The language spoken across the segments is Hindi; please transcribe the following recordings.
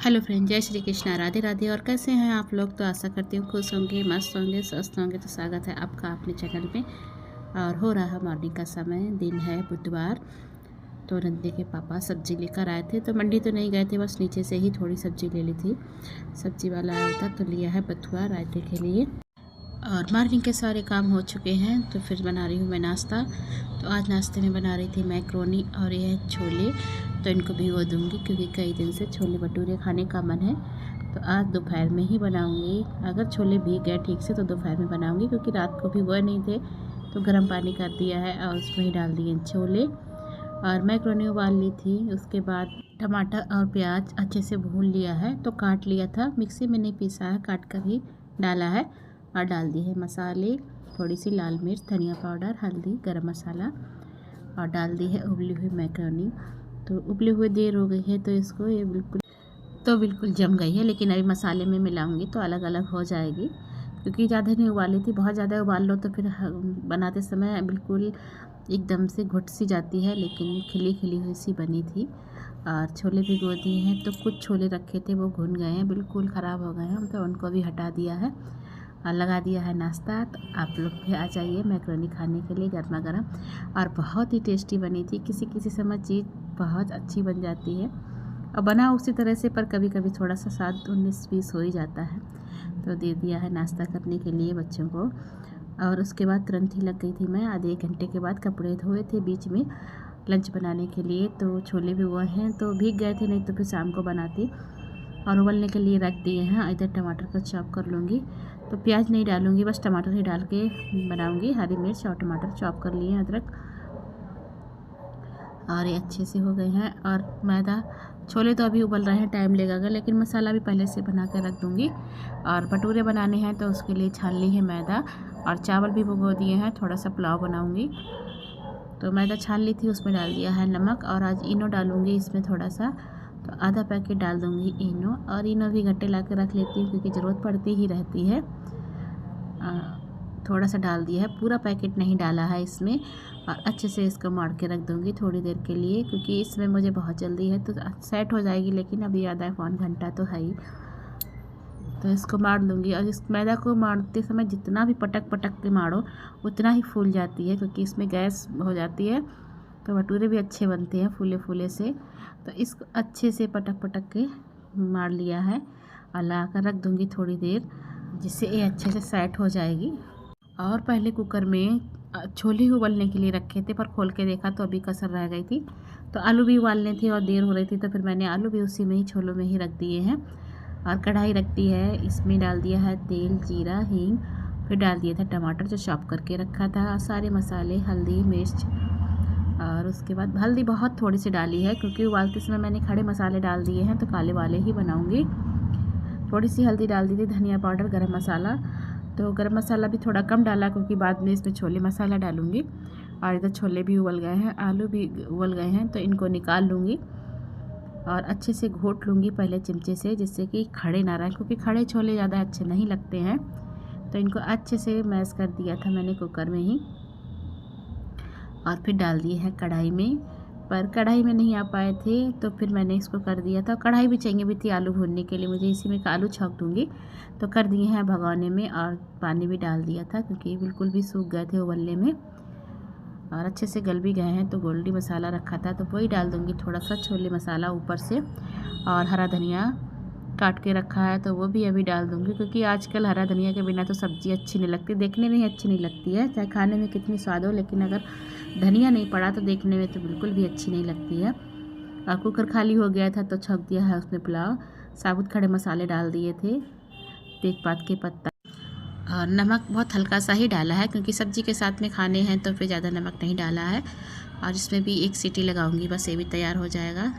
हेलो फ्रेंड, जय श्री कृष्णा, राधे राधे। और कैसे हैं आप लोग? तो आशा करती हूँ खुश होंगे, मस्त होंगे, स्वस्थ होंगे। तो स्वागत है आपका अपने चैनल में। और हो रहा है मॉर्निंग का समय, दिन है बुधवार। तो नंदनी के पापा सब्जी लेकर आए थे, तो मंडी तो नहीं गए थे, बस नीचे से ही थोड़ी सब्जी ले ली थी। सब्जी वाला आया था तो लिया है बथुआ रायते के लिए। और मॉर्निंग के सारे काम हो चुके हैं, तो फिर बना रही हूँ मैं नाश्ता। तो आज नाश्ते में बना रही थी मैक्रोनी और यह छोले। तो इनको भिगो दूँगी क्योंकि कई दिन से छोले भटूरे खाने का मन है। तो आज दोपहर में ही बनाऊँगी। अगर छोले भीग गए ठीक से तो दोपहर में बनाऊँगी, क्योंकि रात को भिगोए नहीं थे। तो गर्म पानी कर दिया है और उसमें ही डाल दिए छोले। और मैक्रोनी उबाल ली थी। उसके बाद टमाटर और प्याज अच्छे से भून लिया है। तो काट लिया था, मिक्सी में नहीं पीसा है, काट कर ही डाला है। और डाल दिए है मसाले, थोड़ी सी लाल मिर्च, धनिया पाउडर, हल्दी, गरम मसाला। और डाल दी है उबली हुई मैक्रोनी। तो उबले हुए देर हो गई है, तो इसको ये बिल्कुल जम गई है। लेकिन अभी मसाले में मिलाऊंगी तो अलग अलग हो जाएगी, क्योंकि ज़्यादा नहीं उबाली थी। बहुत ज़्यादा उबाल लो तो फिर बनाते समय बिल्कुल एकदम से घुट सी जाती है। लेकिन खिली खिली हुई सी बनी थी। और छोले भिगो दिए हैं। तो कुछ छोले रखे थे वो भुन गए हैं, बिल्कुल ख़राब हो गए हैं, तो उनको भी हटा दिया है और लगा दिया है नाश्ता। तो आप लोग भी आ जाइए मैक्रोनी खाने के लिए गर्मा गर्म। और बहुत ही टेस्टी बनी थी। किसी किसी समय चीज़ बहुत अच्छी बन जाती है और बना उसी तरह से, पर कभी कभी थोड़ा सा स्वाद 19-20 हो ही जाता है। तो दे दिया है नाश्ता करने के लिए बच्चों को। और उसके बाद तुरंत ही लग गई थी मैं। आधे 1 घंटे के बाद कपड़े धोए थे बीच में लंच बनाने के लिए। तो छोले भी हुए हैं, तो भीग गए थे, नहीं तो फिर शाम को बनाती। और उबलने के लिए रख दिए हैं। इधर टमाटर को चॉप कर लूँगी। तो प्याज नहीं डालूँगी, बस टमाटर ही डाल के बनाऊँगी। हरी मिर्च और टमाटर चॉप कर लिए, अदरक। और ये अच्छे से हो गए हैं। और मैदा, छोले तो अभी उबल रहे हैं, टाइम लगेगा, लेकिन मसाला भी पहले से बना कर रख दूँगी। और भटूरे बनाने हैं तो उसके लिए छान ली है मैदा। और चावल भी भिगो दिए हैं, थोड़ा सा पुलाव बनाऊँगी। तो मैदा छान ली थी, उसमें डाल दिया है नमक। और आज इनो डालूँगी इसमें थोड़ा सा, तो आधा पैकेट डाल दूँगी इनो। और इनो भी गट्टे ला के रख लेती हूँ, क्योंकि ज़रूरत पड़ती ही रहती है। थोड़ा सा डाल दिया है, पूरा पैकेट नहीं डाला है इसमें। और अच्छे से इसको मार के रख दूँगी थोड़ी देर के लिए, क्योंकि इसमें मुझे बहुत जल्दी है, तो सेट हो जाएगी। लेकिन अभी आधा पौन घंटा तो है ही। तो इसको मार लूँगी। और इस मैदा को मारते समय जितना भी पटक पटक के मारो उतना ही फूल जाती है, क्योंकि इसमें गैस हो जाती है। तो भटूरे भी अच्छे बनते हैं फूले फूले से। तो इसको अच्छे से पटक पटक के मार लिया है और ला कर रख दूँगी थोड़ी देर, जिससे ये अच्छे से सेट हो जाएगी। और पहले कुकर में छोले उबलने के लिए रखे थे, पर खोल के देखा तो अभी कसर रह गई थी। तो आलू भी उबालने थे और देर हो रही थी, तो फिर मैंने आलू भी उसी में ही, छोलों में ही रख दिए हैं। और कढ़ाई रख दी है, इसमें डाल दिया है तेल, जीरा, हींग। फिर डाल दिया था टमाटर जो चॉप करके रखा था, सारे मसाले, हल्दी, मिर्च। और उसके बाद हल्दी बहुत थोड़ी सी डाली है, क्योंकि उबालते समय मैंने खड़े मसाले डाल दिए हैं, तो काले वाले ही बनाऊंगी। थोड़ी सी हल्दी डाल दी थी, धनिया पाउडर, गरम मसाला। तो गरम मसाला भी थोड़ा कम डाला, क्योंकि बाद में इसमें छोले मसाला डालूँगी। और इधर छोले भी उबल गए हैं, आलू भी उबल गए हैं, तो इनको निकाल लूँगी। और अच्छे से घोट लूँगी पहले चिमचे से, जिससे कि खड़े ना रहें, क्योंकि खड़े छोले ज़्यादा अच्छे नहीं लगते हैं। तो इनको अच्छे से मैश कर दिया था मैंने कुकर में ही। और फिर डाल दिए हैं कढ़ाई में, पर कढ़ाई में नहीं आ पाए थे, तो फिर मैंने इसको कर दिया था। कढ़ाई भी चाहिए भी थी आलू भूनने के लिए मुझे, इसी में आलू छौंक दूँगी। तो कर दिए हैं भगोने में। और पानी भी डाल दिया था, क्योंकि बिल्कुल भी सूख गए थे उबलने में। और अच्छे से गल भी गए हैं। तो गोल्डी मसाला रखा था, तो वही डाल दूँगी थोड़ा सा, छोले मसाला ऊपर से। और हरा धनिया काट के रखा है, तो वो भी अभी डाल दूँगी, क्योंकि आजकल हरा धनिया के बिना तो सब्ज़ी अच्छी नहीं लगती, देखने में ही अच्छी नहीं लगती है, चाहे खाने में कितनी स्वाद हो। लेकिन अगर धनिया नहीं पड़ा तो देखने में तो बिल्कुल भी अच्छी नहीं लगती है। और कुकर खाली हो गया था, तो छौंक दिया है उसमें पुलाव। साबुत खड़े मसाले डाल दिए थे, तेजपात के पत्ता। और नमक बहुत हल्का सा ही डाला है, क्योंकि सब्ज़ी के साथ में खाने हैं, तो फिर ज़्यादा नमक नहीं डाला है। और इसमें भी 1 सीटी लगाऊंगी, बस ये भी तैयार हो जाएगा।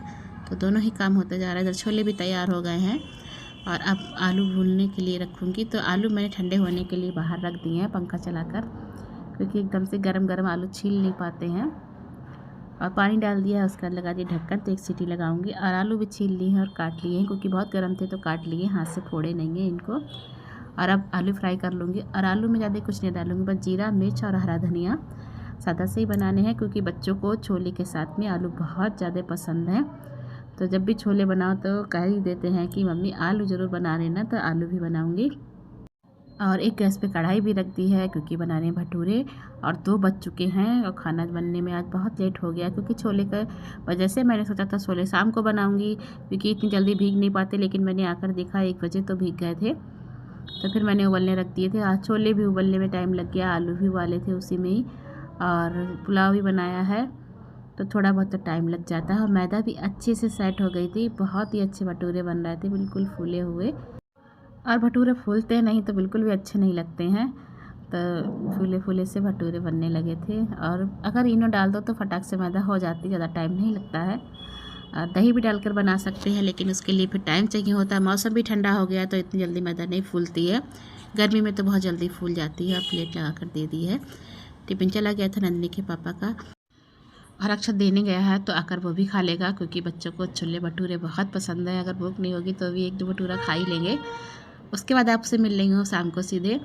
तो दोनों ही काम होता जा रहा है। इधर छोले भी तैयार हो गए हैं। और अब आलू भूनने के लिए रखूँगी। तो आलू मैंने ठंडे होने के लिए बाहर रख दिए हैं पंखा चलाकर, क्योंकि एकदम से गरम गरम आलू छील नहीं पाते हैं। और पानी डाल दिया है, उसका लगा दिया ढक्कन, तो 1 सीटी लगाऊंगी। और आलू भी छील लिए हैं और काट लिए हैं, क्योंकि बहुत गर्म थे तो काट लिए, हाथ से फोड़े नहीं हैं इनको। और अब आलू फ्राई कर लूँगी। और आलू में ज़्यादा कुछ नहीं डालूँगी, बस जीरा, मिर्च और हरा धनिया। सादा से ही बनाने हैं, क्योंकि बच्चों को छोले के साथ में आलू बहुत ज़्यादा पसंद है। तो जब भी छोले बनाओ तो कह ही देते हैं कि मम्मी आलू ज़रूर बना लेना, तो आलू भी बनाऊँगी। और एक गैस पे कढ़ाई भी रख दी है क्योंकि बनाने भटूरे। और 2 बज चुके हैं और खाना बनने में आज बहुत लेट हो गया क्योंकि छोले का वजह से। मैंने सोचा था छोले शाम को बनाऊंगी क्योंकि इतनी जल्दी भीग नहीं पाते, लेकिन मैंने आकर देखा 1 बजे तो भीग गए थे। तो फिर मैंने उबलने रख दिए थे। आज छोले भी उबलने में टाइम लग गया, आलू भी उबाले थे उसी में ही, और पुलाव भी बनाया है, तो थोड़ा बहुत तो टाइम लग जाता है। और मैदा भी अच्छे से सेट हो गई थी, बहुत ही अच्छे भटूरे बन रहे थे, बिल्कुल फूले हुए। और भटूरे फूलते नहीं तो बिल्कुल भी अच्छे नहीं लगते हैं, तो फूले फूले से भटूरे बनने लगे थे। और अगर इनो डाल दो तो फटाक से मैदा हो जाती, ज़्यादा टाइम नहीं लगता है। दही भी डालकर बना सकते हैं, लेकिन उसके लिए फिर टाइम चाहिए होता है। मौसम भी ठंडा हो गया तो इतनी जल्दी मैदा नहीं फूलती है, गर्मी में तो बहुत जल्दी फूल जाती है। और प्लेट लगा कर दे दी है। टिफिन चला गया था नंदिनी के पापा का, और अक्षत देने गया है तो आकर वो भी खा लेगा क्योंकि बच्चों को छोले भटूरे बहुत पसंद है। अगर भूख नहीं होगी तो भी 1-2 भटूरा खा ही लेंगे। उसके बाद आपसे मिल रही हूँ शाम को सीधे।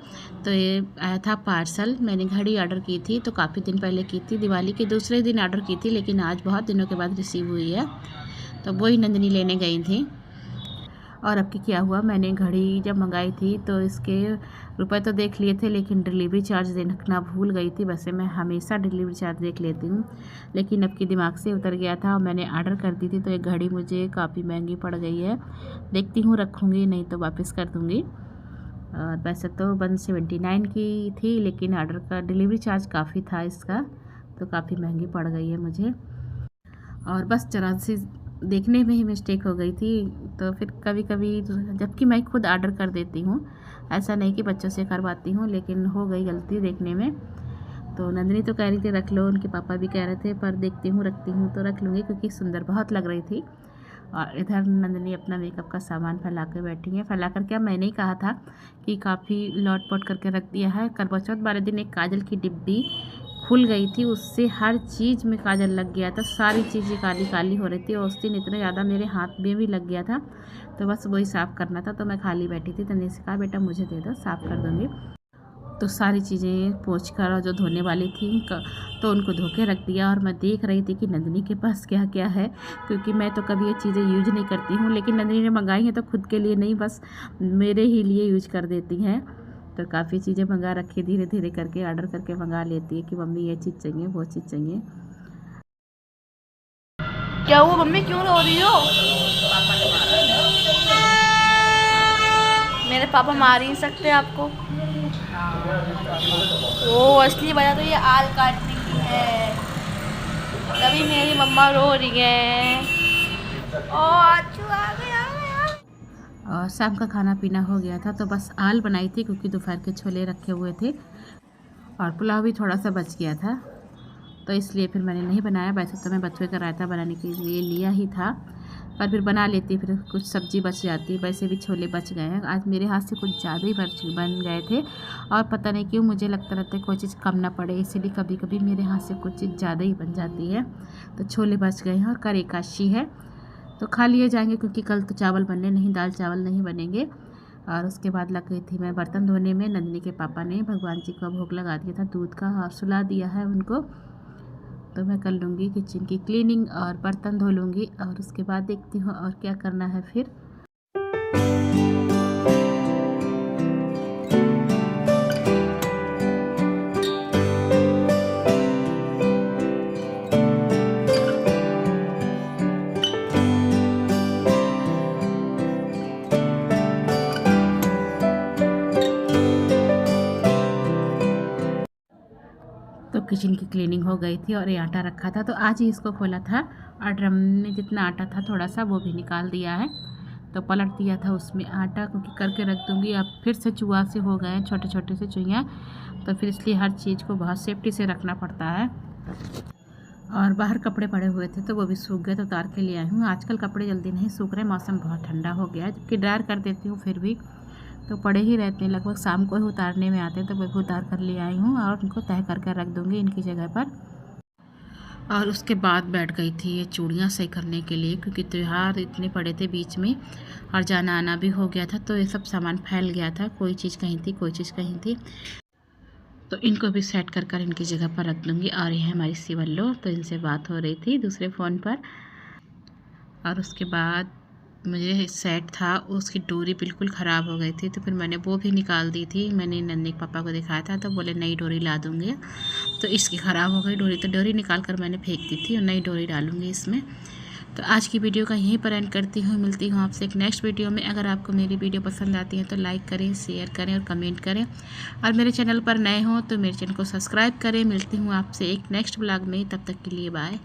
तो ये आया था पार्सल, मैंने घड़ी ऑर्डर की थी, तो काफ़ी दिन पहले की थी, दिवाली के दूसरे दिन ऑर्डर की थी, लेकिन आज बहुत दिनों के बाद रिसीव हुई है। तो वही नंदिनी लेने गई थी। और अब की क्या हुआ, मैंने घड़ी जब मंगाई थी तो इसके रुपए तो देख लिए थे, लेकिन डिलीवरी चार्ज देखना भूल गई थी। वैसे मैं हमेशा डिलीवरी चार्ज देख लेती हूँ, लेकिन अब की दिमाग से उतर गया था और मैंने ऑर्डर कर दी थी। तो एक घड़ी मुझे काफ़ी महंगी पड़ गई है, देखती हूँ रखूँगी, नहीं तो वापस कर दूँगी। और वैसे तो 179 की थी, लेकिन ऑर्डर का डिलीवरी चार्ज काफ़ी था इसका, तो काफ़ी महंगी पड़ गई है मुझे। और बस जरा सी देखने में ही मिस्टेक हो गई थी। तो फिर कभी कभी, जबकि मैं खुद ऑर्डर कर देती हूँ, ऐसा नहीं कि बच्चों से करवाती हूँ, लेकिन हो गई गलती देखने में। तो नंदिनी तो कह रही थी रख लो, उनके पापा भी कह रहे थे, पर देखती हूँ रखती हूँ तो रख लूँगी क्योंकि सुंदर बहुत लग रही थी। और इधर नंदिनी अपना मेकअप का सामान फैला के बैठी है। फैला कर क्या, मैंने ही कहा था कि काफ़ी लॉट पॉट करके रख दिया है। करवा चौथ वाले दिन एक काजल की डिब्बी खुल गई थी, उससे हर चीज़ में काजल लग गया था, सारी चीज़ें काली काली हो रही थी। और उस दिन इतना ज़्यादा मेरे हाथ में भी लग गया था, तो बस वही साफ़ करना था। तो मैं खाली बैठी थी, तो मैंने कहा बेटा मुझे दे दो, साफ़ कर दूँगी। तो सारी चीज़ें पोंछ कर, और जो धोने वाली थी तो उनको धो के रख दिया। और मैं देख रही थी कि नंदिनी के पास क्या क्या है, क्योंकि मैं तो कभी ये चीज़ें यूज नहीं करती हूँ, लेकिन नंदिनी ने मंगाई हैं तो खुद के लिए नहीं, बस मेरे ही लिए यूज कर देती हैं। तो काफ़ी चीज़ें मंगा रखी, धीरे धीरे करके ऑर्डर करके मंगा लेती है कि मम्मी ये चीज़ चाहिए, वो चीज़ चाहिए। क्या हुआ मम्मी, क्यों रो रही हो? मेरे पापा मार ही नहीं सकते आपको। वो असली वजह तो ये आल काटने की है, तभी मेरी मम्मा रो रही है। अच्छू आ गया। और शाम का खाना पीना हो गया था, तो बस आल बनाई थी क्योंकि दोपहर के छोले रखे हुए थे, और पुलाव भी थोड़ा सा बच गया था, तो इसलिए फिर मैंने नहीं बनाया। वैसे तो मैं बथुए का रायता बनाने के लिए लिया ही था, पर फिर बना लेती, फिर कुछ सब्ज़ी बच जाती। वैसे भी छोले बच गए हैं, आज मेरे हाथ से कुछ ज़्यादा ही बन गए थे। और पता नहीं क्यों मुझे लगता रहता है कोई चीज़ कम ना पड़े, इसीलिए कभी कभी मेरे हाथ से कुछ चीज़ ज़्यादा ही बन जाती है। तो छोले बच गए हैं, और कल एकादशी है तो खा लिए जाएंगे, क्योंकि कल तो चावल बनने नहीं, दाल चावल नहीं बनेंगे। और उसके बाद लग गई थी मैं बर्तन धोने में। नंदिनी के पापा ने भगवान जी को भोग लगा दिया था दूध का, और सुला दिया है उनको। तो मैं कर लूँगी किचन की क्लीनिंग और बर्तन धो लूँगी, और उसके बाद देखती हूँ और क्या करना है फिर। तो किचन की क्लीनिंग हो गई थी, और ये आटा रखा था तो आज ही इसको खोला था, और ड्रम में जितना आटा था थोड़ा सा वो भी निकाल दिया है। तो पलट दिया था उसमें आटा, क्योंकि करके रख दूँगी। अब फिर से चूहा से हो गए हैं छोटे छोटे से चुहियाँ, तो फिर इसलिए हर चीज़ को बहुत सेफ्टी से रखना पड़ता है। और बाहर कपड़े पड़े हुए थे तो वो भी सूख गए, तो उतार के ले आई हूँ। आजकल कपड़े जल्दी नहीं सूख रहे, मौसम बहुत ठंडा हो गया है, जबकि ड्रायर कर देती हूँ फिर भी तो पड़े ही रहते हैं। लगभग शाम को ही उतारने में आते हैं, तो वो भी उतार कर ले आई हूँ, और उनको तह करके रख दूँगी इनकी जगह पर। और उसके बाद बैठ गई थी ये चूड़ियाँ सही करने के लिए, क्योंकि त्यौहार इतने पड़े थे बीच में, और जाना आना भी हो गया था, तो ये सब सामान फैल गया था, कोई चीज़ कहीं थी कोई चीज़ कहीं थी। तो इनको भी सेट कर कर इनकी जगह पर रख दूँगी। और ये हमारी सिवल्लो, तो इनसे बात हो रही थी दूसरे फ़ोन पर। और उसके बाद मुझे सेट था उसकी डोरी बिल्कुल ख़राब हो गई थी, तो फिर मैंने वो भी निकाल दी थी। मैंने नन्ही के पापा को दिखाया था तो बोले नई डोरी ला दूँगी। तो इसकी ख़राब हो गई डोरी, तो डोरी निकाल कर मैंने फेंक दी थी और नई डोरी डालूँगी इसमें। तो आज की वीडियो का यहीं पर एंड करती हूँ। मिलती हूँ आपसे एक नेक्स्ट वीडियो में। अगर आपको मेरी वीडियो पसंद आती है तो लाइक करें, शेयर करें और कमेंट करें। और मेरे चैनल पर नए हों तो मेरे चैनल को सब्सक्राइब करें। मिलती हूँ आपसे एक नेक्स्ट व्लॉग में, तब तक के लिए बाय।